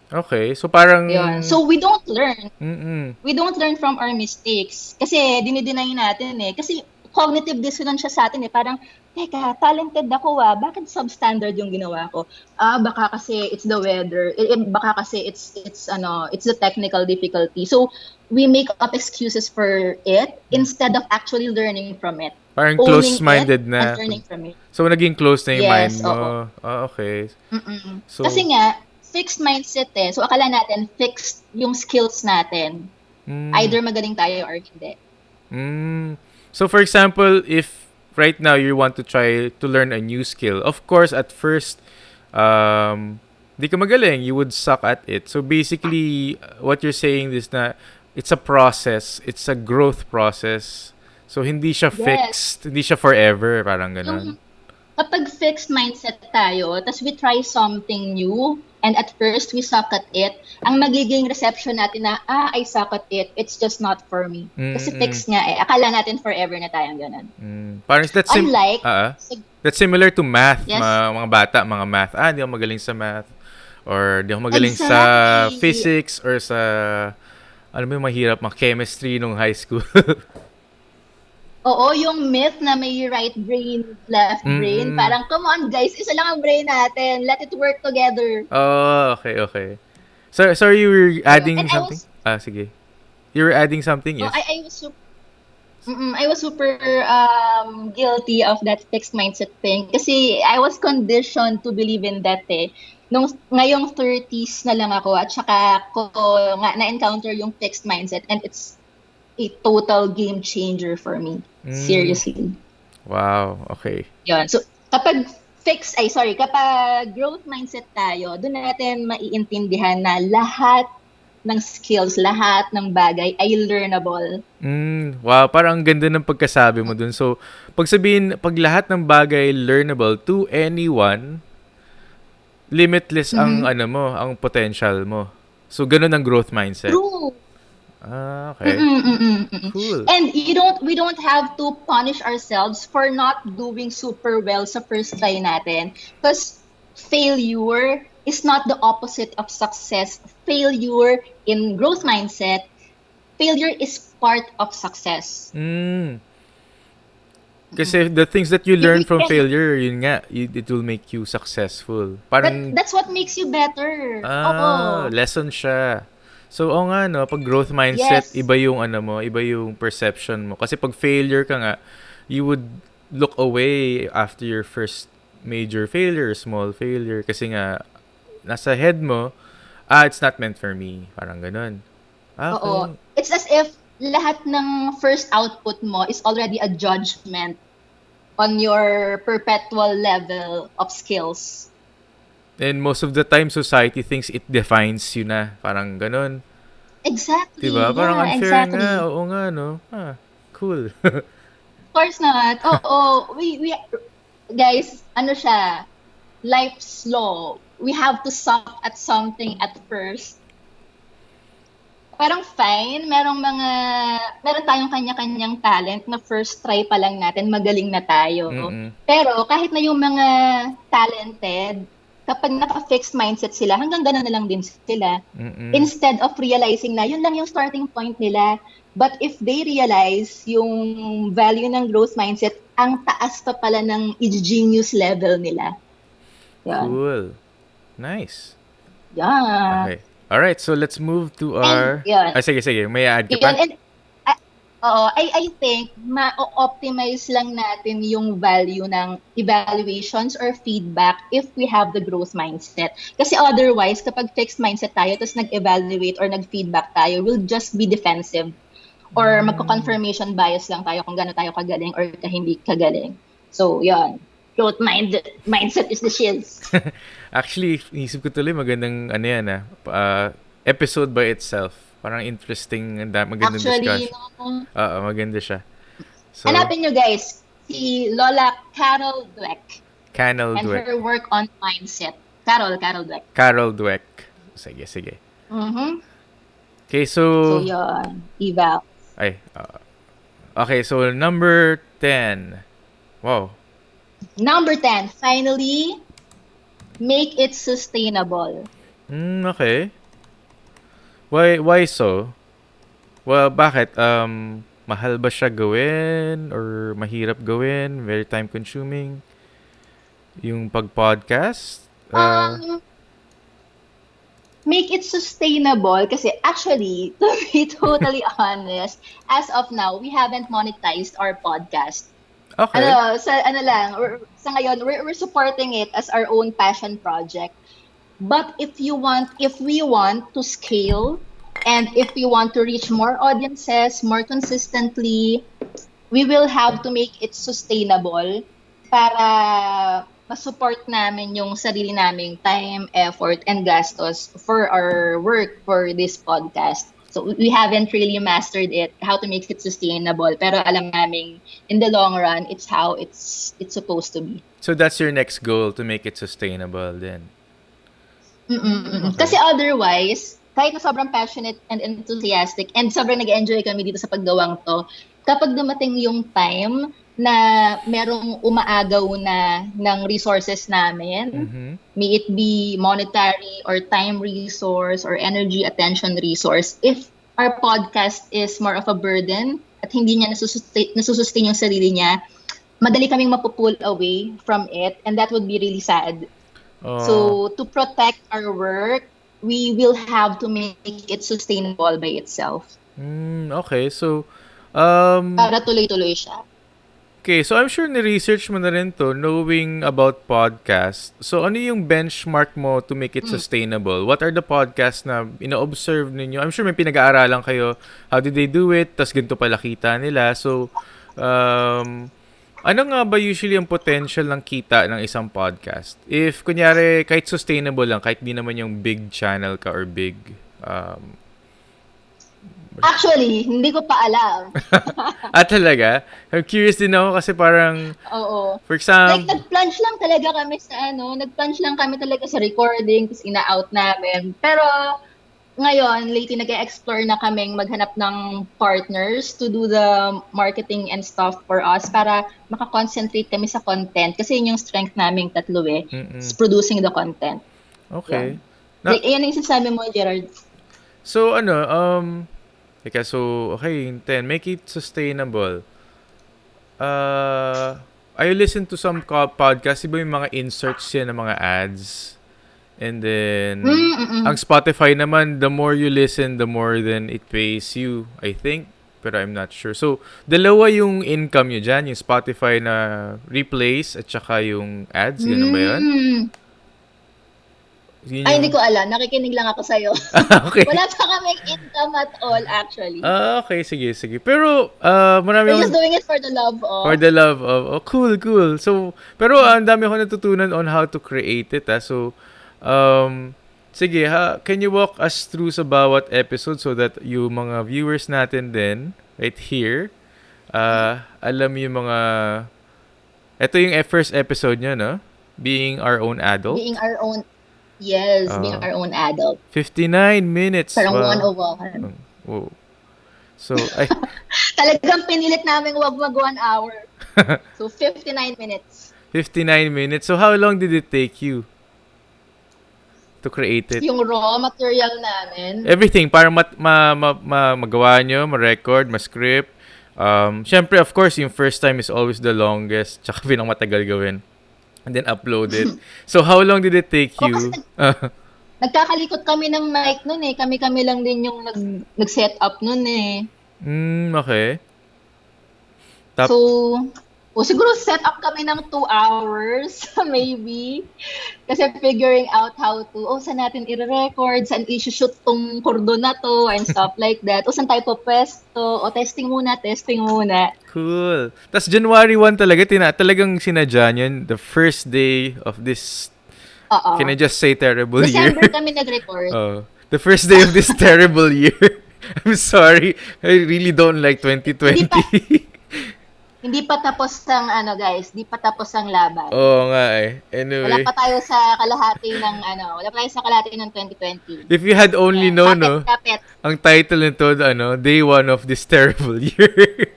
Okay, so parang... Yun. So we don't learn. Mm-mm. We don't learn from our mistakes. Kasi dinideny natin eh. Kasi cognitive dissonance siya sa atin eh. Parang, teka, talented ako bakit substandard yung ginawa ko? Baka kasi it's the weather. Baka kasi it's the technical difficulty. So we make up excuses for it instead of actually learning from it. Parang close-minded na. And learning from it. So naging close na yung mind mo. Okay. So, kasi nga, fixed mindset eh. So, akala natin fixed yung skills natin. Either magaling tayo or hindi. So, for example, if right now you want to try to learn a new skill, of course, at first, di ka magaling. You would suck at it. So, basically, what you're saying is na it's a process. It's a growth process. So, hindi siya fixed. Hindi siya forever. Parang ganun. Kapag fixed mindset tayo, tas we try something new, and at first we suck at it, ang magiging reception natin na, I suck at it, it's just not for me. Kasi fixed nga eh. Akala natin forever na tayong ganun. Parang Unlike, that's similar to math. Yes. Mga bata, mga math. Di ako magaling sa math. Or di ako magaling sa physics or sa, alam mo yung mahirap, mga chemistry nung high school. Oo, yung myth na may right brain, left brain. Parang, come on guys, isa lang ang brain natin. Let it work together. Oh, okay. So you were adding something? Sige. You were adding something, yes? I was super guilty of that fixed mindset thing. Kasi I was conditioned to believe in that eh. Ngayong 30s na lang ako at saka ko na-encounter yung fixed mindset and it's a total game changer for me. Seriously. Wow, okay. Yun. So, kapag growth mindset tayo, doon natin maiintindihan na lahat ng skills, lahat ng bagay ay learnable. Wow, parang ang ganda ng pagkasabi mo dun. So, pag lahat ng bagay learnable to anyone, limitless ang ang potential mo. So, ganun ang growth mindset. True. Okay. Cool. And we don't have to punish ourselves for not doing super well sa first try natin. Because failure is not the opposite of success. Failure in growth mindset, failure is part of success. Kasi the things that you learn We from can, failure, yun nga, it will make you successful. Parang, that's what makes you better. Oo. lesson siya. So, oo nga, no, pag growth mindset, Yes. iba yung ano mo, iba yung perception mo. Kasi pag failure ka nga, you would look away after your first major failure, small failure. Kasi nga, nasa head mo, it's not meant for me. Parang ganun. Oo. Okay. It's as if lahat ng first output mo is already a judgment on your perpetual level of skills. And most of the time, society thinks it defines you na. Parang ganun. Exactly. Diba? Parang Yeah, unfair exactly. nga. Oo nga, no? Cool. Of course not. Oo. We guys, ano siya? Life's law. We have to suck at something at first. Parang fine, meron tayong kanya-kanyang talent na first try pa lang natin, magaling na tayo. Pero kahit na yung mga talented, kapag naka-fixed mindset sila, hanggang ganun na lang din sila. Instead of realizing na yun lang yung starting point nila. But if they realize yung value ng growth mindset, ang taas pa pala ng genius level nila. Yan. Cool. Nice. Yeah. Okay. Alright, so let's move to our... yun. Sige. May add ka pa? Yun, and I think ma-optimize lang natin yung value ng evaluations or feedback if we have the growth mindset. Kasi otherwise, kapag fixed mindset tayo, tapos nag-evaluate or nag-feedback tayo, we'll just be defensive. Or magko-confirmation bias lang tayo kung gaano tayo kagaling or hindi kagaling. So, yun. Growth mindset is the shields. Actually, isip ko tuloy magandang episode by itself. Parang interesting, magandang Actually, discussion. Maganda siya. So, hanapin nyo guys, si Lola Carol Dweck. Carol and Dweck. her work on mindset. Carol Dweck. Carol Dweck. Sige. Okay, So, yun. Eval. Okay, so number 10. Wow. Number 10, finally, make it sustainable. Okay. Why so? Well, bakit? Mahal ba siya gawin? Or mahirap gawin? Very time consuming? Yung pag-podcast? Make it sustainable kasi actually, to be totally honest, as of now, we haven't monetized our podcast. Okay. Sa ngayon, we're supporting it as our own passion project. But if we want to scale and if we want to reach more audiences more consistently, we will have to make it sustainable para ma-support namin yung sarili naming time, effort, and gastos for our work for this podcast. So we haven't really mastered it, how to make it sustainable. Pero alam namin, in the long run, it's how it's supposed to be. So that's your next goal, to make it sustainable then? Okay. Kasi otherwise, kahit na sobrang passionate and enthusiastic and sobrang nag-enjoy kami dito sa paggawang to, kapag dumating yung time na merong umaagaw na ng resources namin, may it be monetary or time resource or energy, attention resource, if our podcast is more of a burden at hindi niya nasusustain yung sarili niya, madali kaming mapupull away from it and that would be really sad. So, to protect our work, we will have to make it sustainable by itself. Okay, so... para tuloy-tuloy siya. Okay, so I'm sure ni-research mo na rin to, knowing about podcast. So, ano yung benchmark mo to make it sustainable? What are the podcasts na ina-observe ninyo? I'm sure may pinag-aaralan kayo. How did they do it? Tas ganito pala kita nila. So, ano nga ba usually ang potential ng kita ng isang podcast? If, kunyari, kahit sustainable lang, kahit di naman yung big channel ka or big... Actually, hindi ko pa alam. Talaga? I'm curious din ako kasi parang... Oo. For example... Like, nag-plunge lang kami talaga sa recording, tapos ina-out namin. Pero, ngayon, lately, nag-explore na kaming maghanap ng partners to do the marketing and stuff for us para makakoncentrate kami sa content. Kasi yun yung strength naming tatlo is producing the content. Okay. Yan. Na, Like, yan yung sinasabi mo, Gerard. so, teka, so, okay, 10. Make it sustainable. Uh, I listen to some podcasts, iba yung mga inserts yan ng mga ads. And then, ang Spotify naman, the more you listen, the more then it pays you, I think. Pero I'm not sure. So, dalawa yung income nyo dyan, yung Spotify na replays at saka yung ads, ganun ba yun? Yun Ay, hindi yung... ko alam. Nakikinig lang ako sa'yo. Okay. Wala pa kaming income at all, actually. Okay, sige, sige. Pero, marami We're akong... just doing it for the love of. For the love of... Oh, cool, cool. So, pero ang dami ako natutunan on how to create it, ah. So, sige, ha, can you walk us through sa bawat episode so that yung mga viewers natin din, right here, alam yung mga... Ito yung first episode nyo, no? Being our own adult. Being our own. Yes, being our own adult. 59 minutes. Parang Wow. 101. Whoa. So, ay... Talagang pinilit namin wag mag 1 hour. So, 59 minutes. 59 minutes. So, how long did it take you to create it? Yung raw material namin. Everything. Para magawa nyo, ma-record, ma-script. Syempre, of course, yung first time is always the longest. Tsaka pinang-matagal gawin. And then upload it. So, how long did it take you? Kasi nagkakalikot kami ng mic nun eh. Kami-kami lang din yung nag-set up nun eh. Okay. So, siguro set up kami ng 2 hours, maybe. Kasi figuring out how to, saan natin i-record, saan i-shoot tong kordon na to, and stuff like that. O saan tayo po pwesto, testing muna. Cool. Tapos January 1 talagang sinadya yun, the first day of this, can I just say terrible year? December kami nag-record. The first day of this terrible year. I'm sorry. I really don't like 2020. Hindi pa tapos ang guys, hindi pa tapos ang laban. Oo nga eh. Anyway. Wala pa tayo sa kalahati ng 2020. If you had only known, no, kapit. ang title nito, Day 1 of this terrible year.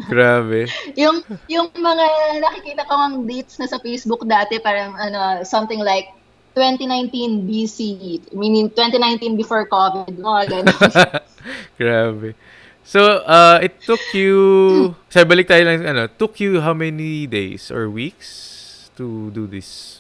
Grabe. Yung mga nakikita ko ang dates na sa Facebook dati, parang something like 2019 BC, meaning 2019 before COVID, mga ganun. Grabe. So, it took you, balik tayo lang, took you how many days or weeks to do this?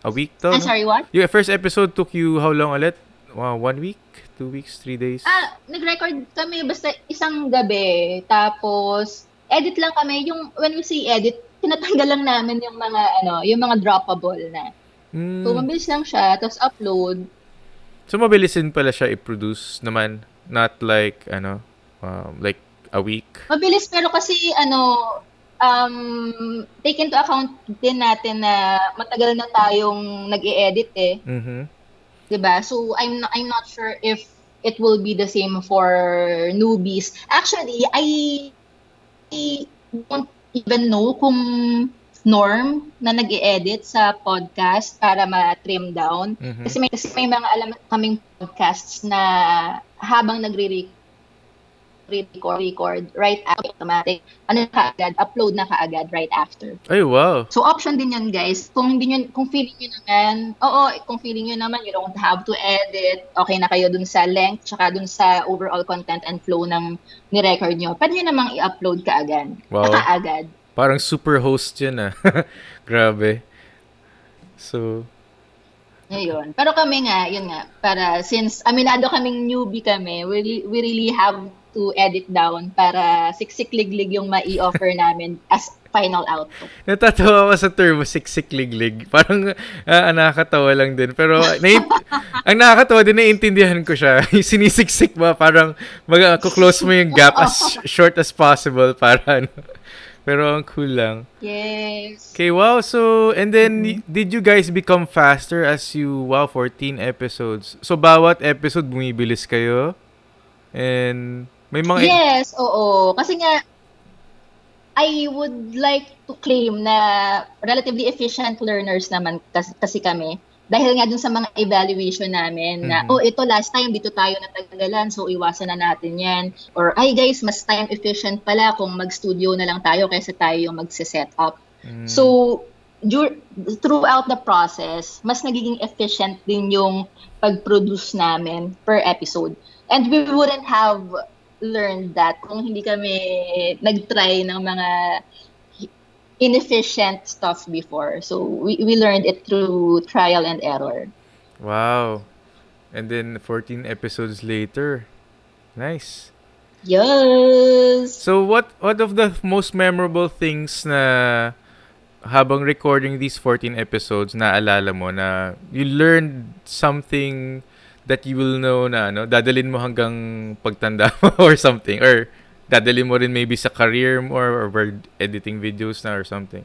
A week to? I'm sorry, what? Yung first episode took you how long ulit? 1 week? 2 weeks? 3 days? Nag-record kami basta isang gabi, tapos edit lang kami. When we say edit, tinatanggal lang namin yung mga droppable na. So, mabilis lang siya, tapos upload. So, mabilisin pala siya i-produce naman, not like, like a week? Mabilis, pero kasi take into account din natin na matagal na tayong nag-i-edit eh. Mm-hmm. Diba? So I'm not sure if it will be the same for newbies. Actually, I don't even know kung norm na nag-i-edit sa podcast para ma-trim down. Mm-hmm. Kasi may mga alam kaming podcasts na habang record right after, automatic, upload na kaagad right after. Ay, wow. So, option din yun, guys. Kung feeling nyo naman, you don't have to edit, okay na kayo dun sa length, tsaka dun sa overall content and flow ng ni-record nyo, pwede nyo namang i-upload kaagad. Wow. Kaagad. Parang super host yun, ah. Grabe. So, Ayun. Pero kami nga, yun nga, para since aminado kaming newbie kami, we really have to edit down para siksik-liglig yung mai-offer namin as final output. natatawa ako sa term siksik-liglig. Parang nakakatawa lang din. Pero ang nakakatawa din, naiintindihan ko siya. Yung sinisiksik ba, parang mag-close mo yung gap as short as possible para Pero ang cool lang. Yes. Okay, wow. So, and then, did you guys become faster as 14 episodes? So, bawat episode, bumibilis kayo? And, may mga... Yes, oo. Kasi nga, I would like to claim na relatively efficient learners naman kasi kami. Dahil nga dun sa mga evaluation namin na, ito last time, dito tayo natagalan, so iwasan na natin yan. Or, ay guys, mas time efficient pala kung mag-studio na lang tayo kaysa tayo yung magse-set up. So, throughout the process, mas nagiging efficient din yung pag-produce namin per episode. And we wouldn't have learned that kung hindi kami nag-try ng mga inefficient stuff before. So we learned it through trial and error. Wow. And then 14 episodes later. Nice. Yes! So what of the most memorable things na habang recording these 14 episodes naalala mo na you learned something that you will know na dadalhin mo hanggang pagtanda mo or something, or dadalhin mo rin maybe sa career mo or editing videos na or something?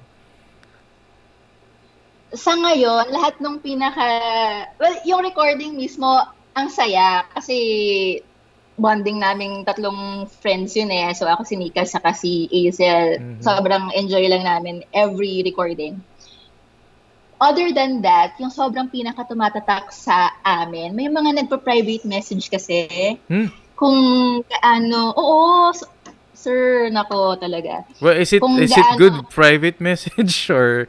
Sa ngayon, lahat ng yung recording mismo, ang saya kasi bonding naming tatlong friends yun eh. So ako si Nika saka si Azel. Sobrang enjoy lang namin every recording. Other than that, yung sobrang pinaka-tumatatak sa amin, may mga nagpa-private message kasi kung gaano, sir, nako talaga. Well, is it good private message or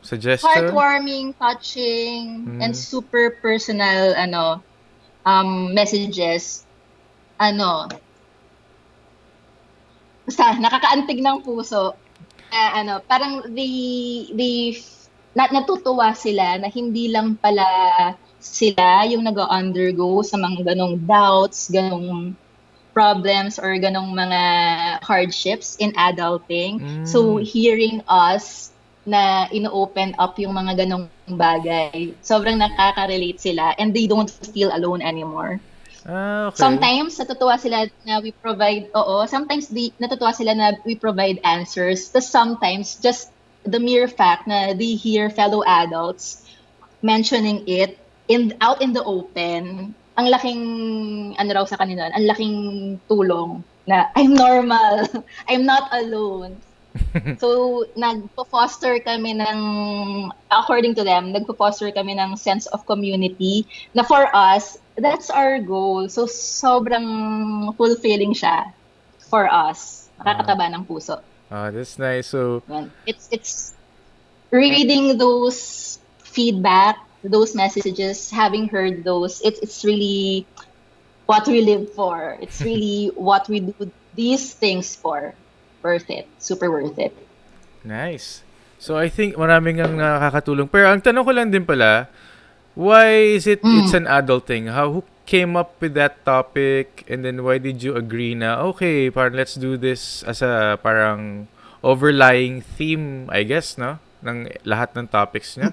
suggestion? Heartwarming, touching, and super personal messages. Basta nakakaantig ng puso. Parang natutuwa sila na hindi lang pala sila yung nag-undergo sa mga ganong doubts, ganong problems, or ganong mga hardships in adulting. So, hearing us na ino-open up yung mga ganong bagay, sobrang nakaka-relate sila and they don't feel alone anymore. Okay. Sometimes natutuwa sila na we provide natutuwa sila na we provide answers. Tapos sometimes just the mere fact na they hear fellow adults mentioning it out in the open, ang laking raw sa kanila, ang laking tulong na I'm normal, I'm not alone. So nagpo-foster kami according to them, nagpo-foster kami ng sense of community na for us, that's our goal. So sobrang fulfilling siya for us. Nakakataba ng puso. That's nice. So it's reading those feedback, those messages, having heard those, it's really what we live for. It's really what we do these things for. Worth it. Super worth it. Nice. So I think maraming ang nakakatulong. Pero ang tanong ko lang din pala, why is it's an adult thing? Who came up with that topic, and then why did you agree na okay, parang let's do this as a parang overlying theme, I guess, no? Ng lahat ng topics niya.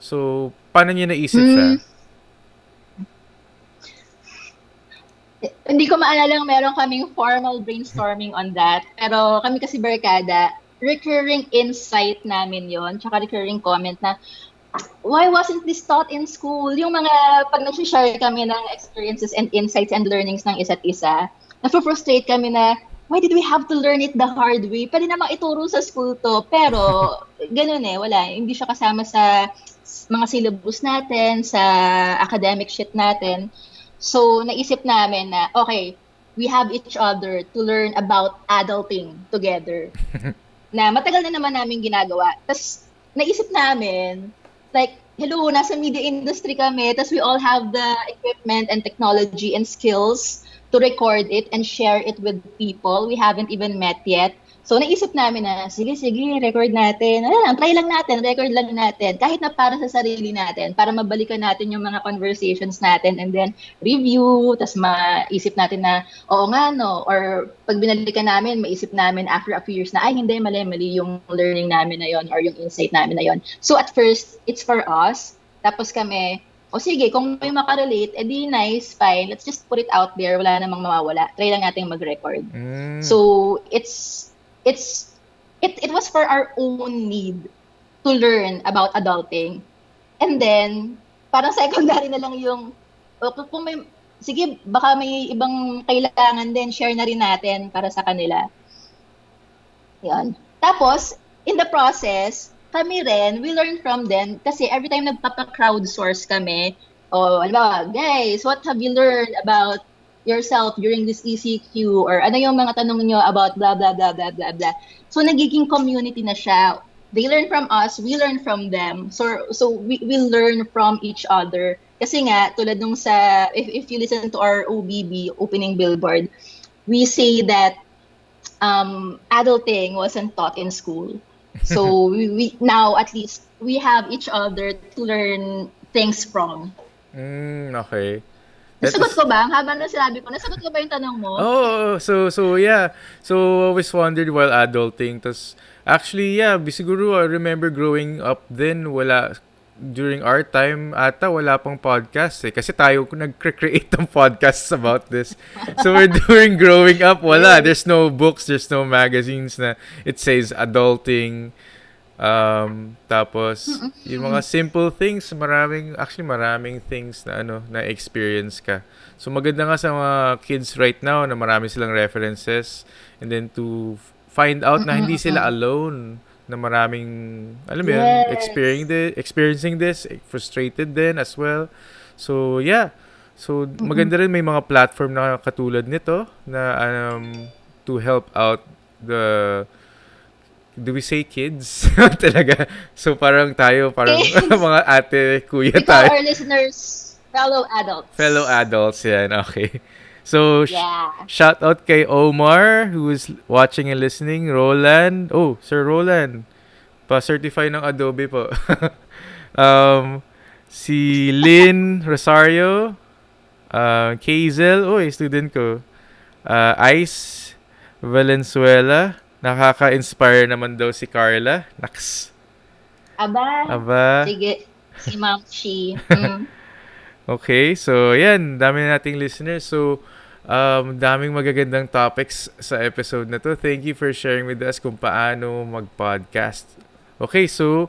So, paano niya naisip siya? Hindi ko maalala kung meron kaming formal brainstorming on that. Pero kami kasi barkada, recurring insight namin yon, tsaka recurring comment na, why wasn't this taught in school? Yung mga, pag nag-share kami ng experiences and insights and learnings ng isa't isa, na-frustrate kami na, why did we have to learn it the hard way? Pwede namang ituro sa school to. Pero, ganun wala. Hindi siya kasama sa mga syllabus natin, sa academic shit natin. So, naisip namin na, okay, we have each other to learn about adulting together. Na matagal na naman namin ginagawa. Tapos, naisip namin, like, hello, nasa media industry kami, tapos we all have the equipment and technology and skills to record it and share it with people we haven't even met yet. So, naisip namin na, sige, record natin. Try lang natin, record lang natin. Kahit na para sa sarili natin, para mabalikan natin yung mga conversations natin and then review, tas maisip natin na, oo nga, no? Or pag binalikan namin, maisip namin after a few years na, ay, hindi, mali yung learning namin na yon or yung insight namin na yon. So, at first, it's for us. Tapos kami, sige, kung may makarelate, edi nice, fine. Let's just put it out there. Wala namang mawawala. Try lang natin mag-record. So, it was for our own need to learn about adulting. And then, parang secondary na lang yung, kung may, sige, baka may ibang kailangan din, share na rin natin para sa kanila. Yan. Tapos, in the process, kami rin, we learn from them kasi every time nagpapa-crowdsource kami, halimbawa, guys, what have you learned about yourself during this ECQ, or ano yung mga tanong nyo about blah, blah, blah, blah, blah, blah. So, nagiging community na siya. they learn from us, we learn from them. So we learn from each other. Kasi nga, tulad nung if you listen to our OBB, opening billboard, we say that adulting wasn't taught in school. So we now at least we have each other to learn things from. Okay. That Nasagot is- ko ba? Ang haba na sinabi ko. Nasagot ko ba yung tanong mo? Oh, so yeah. So always wondered while adulting. Tas actually yeah, siguro I remember growing up then during our time ata wala pang podcast eh kasi tayo nag-create ng podcasts about this. So we're during growing up wala. There's no books, there's no magazines na it says adulting. Tapos yung mga simple things, maraming things na na experience ka. So maganda nga sa mga kids right now na marami silang references and then to find out na hindi sila alone, na maraming alam mo yun, Yes. experiencing this, frustrated din as well. So yeah. So maganda rin may mga platform na katulad nito na to help out the do we say kids? Talaga. So parang parang Kids. mga ate, kuya We call tayo. our listeners fellow adults. Fellow adults yan, okay. So, Yeah. shout out kay Omar who is watching and listening. Roland. Oh, Sir Roland. Pa-certify ng Adobe po. Si Lynn Rosario. Kazel. Oh, student ko. Ice Valenzuela. Nakaka-inspire naman daw si Carla. Naks. Aba. Sige. Si Ma'am Chi. Okay, so yan, dami na nating listeners. So, daming magagandang topics sa episode na to. Thank you for sharing with us kung paano mag-podcast. Okay, so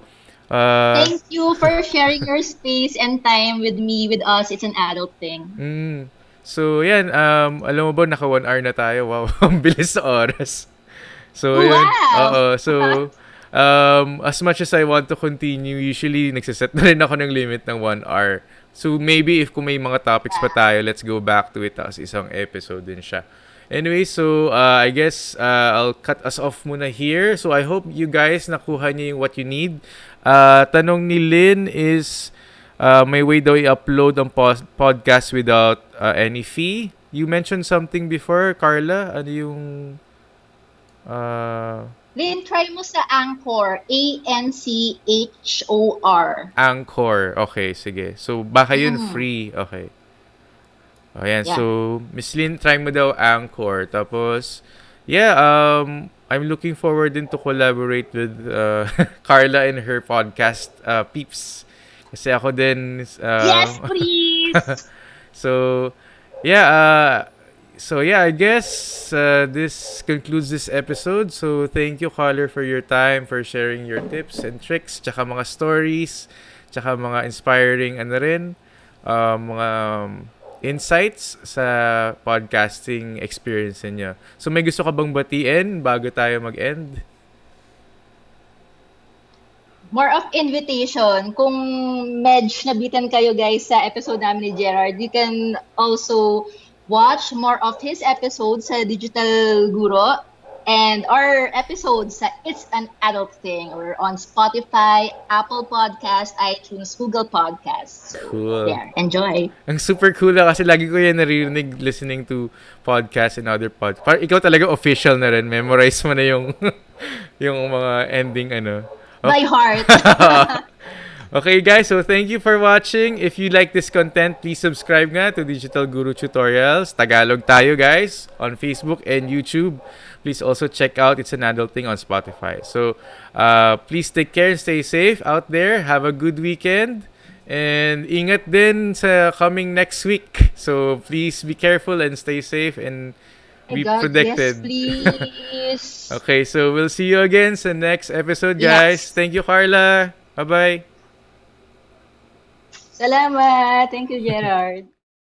Thank you for sharing your space and time with me, with us. It's an adult thing. So, yan, alam mo ba, naka 1 hour na tayo. Wow, ang bilis sa oras. So, yun. Wow! So, as much as I want to continue, usually, nagsiset na rin ako ng limit ng 1 hour. So, maybe if kung may mga topics pa tayo, let's go back to it as isang episode din siya. Anyway, so, I guess, I'll cut us off muna here. So, I hope you guys nakuha niyo yung what you need. Tanong ni Lynn is, may way daw i-upload ang podcast without any fee. You mentioned something before, Carla. Ano yung... Then, try mo sa Anchor. Anchor. Anchor. Okay, sige. So, baka yun free. Okay. Ayan, Yeah. so, Miss Lynn, try mo daw Anchor. Tapos, yeah, I'm looking forward din to collaborate with Carla and her podcast, Peeps. Kasi ako din... Yes, please! So, yeah, I guess this concludes this episode. So, thank you, caller, for your time, for sharing your tips and tricks, tsaka mga stories, tsaka mga inspiring, mga insights sa podcasting experience niyo. So, may gusto ka bang batiin bago tayo mag-end? More of invitation. Kung medj nabitan kayo guys sa episode namin ni Gerard, you can also watch more of his episodes sa Digital Guro and our episodes sa It's an Adult Thing. We're on Spotify, Apple Podcast, iTunes, Google Podcasts. So, Cool. there. Enjoy. Ang super cool na kasi lagi ko yan naririnig listening to podcasts and other podcasts. Parang ikaw talaga official na rin. Memorize mo na yung yung mga ending By heart. Okay guys, so thank you for watching. If you like this content, please subscribe nga to Digital Guru Tutorials. Tagalog tayo guys on Facebook and YouTube. Please also check out It's an Adult Thing on Spotify. So please take care and stay safe out there. Have a good weekend. And ingat din sa coming next week. So please be careful and stay safe and be God, protected. yes, please. Okay, so we'll see you again sa next episode guys. Yes. Thank you Carla. Bye-bye. Salamat. Thank you, Gerard.